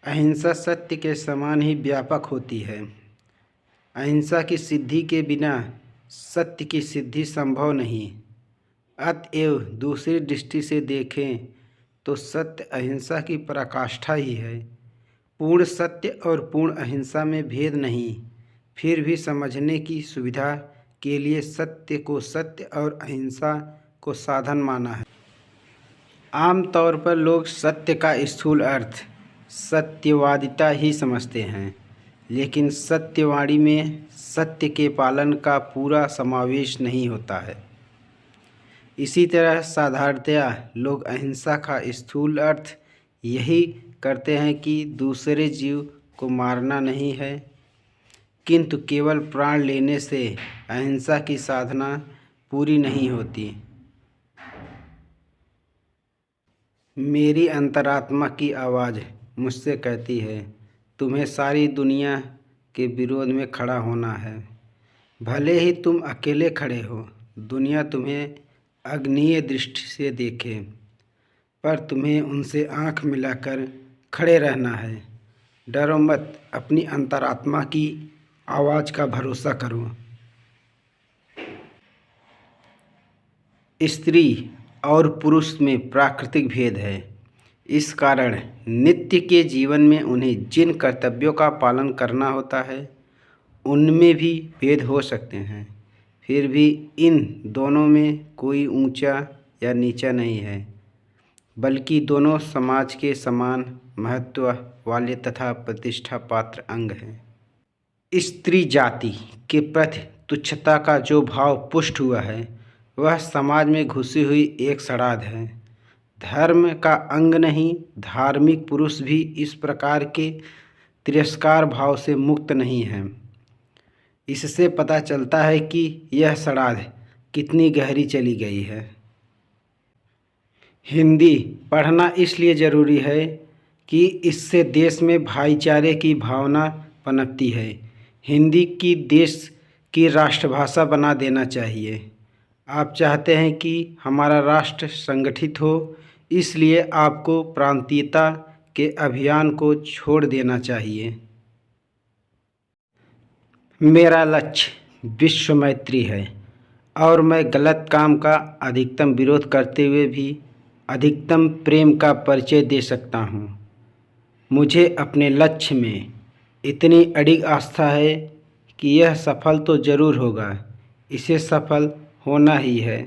अहिंसा सत्य के समान ही व्यापक होती है। अहिंसा की सिद्धि के बिना सत्य की सिद्धि संभव नहीं। अतएव दूसरी दृष्टि से देखें तो सत्य अहिंसा की पराकाष्ठा ही है। पूर्ण सत्य और पूर्ण अहिंसा में भेद नहीं, फिर भी समझने की सुविधा के लिए सत्य को सत्य और अहिंसा को साधन माना है। आमतौर पर लोग सत्य का स्थूल अर्थ सत्यवादिता ही समझते हैं, लेकिन सत्यवाणी में सत्य के पालन का पूरा समावेश नहीं होता है। इसी तरह साधारणतया लोग अहिंसा का स्थूल अर्थ यही करते हैं कि दूसरे जीव को मारना नहीं है, किंतु केवल प्राण लेने से अहिंसा की साधना पूरी नहीं होती। मेरी अंतरात्मा की आवाज़ मुझसे कहती है, तुम्हें सारी दुनिया के विरोध में खड़ा होना है। भले ही तुम अकेले खड़े हो, दुनिया तुम्हें अग्नीय दृष्टि से देखे, पर तुम्हें उनसे आंख मिलाकर खड़े रहना है। डरो मत, अपनी अंतरात्मा की आवाज़ का भरोसा करो। स्त्री और पुरुष में प्राकृतिक भेद है। इस कारण नित्य के जीवन में उन्हें जिन कर्तव्यों का पालन करना होता है, उनमें भी भेद हो सकते हैं। फिर भी इन दोनों में कोई ऊंचा या नीचा नहीं है, बल्कि दोनों समाज के समान महत्व वाले तथा प्रतिष्ठा पात्र अंग हैं। स्त्री जाति के प्रति तुच्छता का जो भाव पुष्ट हुआ है, वह समाज में घुसी हुई एक सड़ाध है। धर्म का अंग नहीं, धार्मिक पुरुष भी इस प्रकार के तिरस्कार भाव से मुक्त नहीं है। इससे पता चलता है कि यह सड़ाध कितनी गहरी चली गई है। हिंदी पढ़ना इसलिए ज़रूरी है कि इससे देश में भाईचारे की भावना पनपती है। हिंदी की देश की राष्ट्रभाषा बना देना चाहिए। आप चाहते हैं कि हमारा राष्ट्र संगठित हो, इसलिए आपको प्रांतीयता के अभियान को छोड़ देना चाहिए। मेरा लक्ष्य विश्व मैत्री है और मैं गलत काम का अधिकतम विरोध करते हुए भी अधिकतम प्रेम का परिचय दे सकता हूँ। मुझे अपने लक्ष्य में इतनी अडिग आस्था है कि यह सफल तो ज़रूर होगा, इसे सफल होना ही है।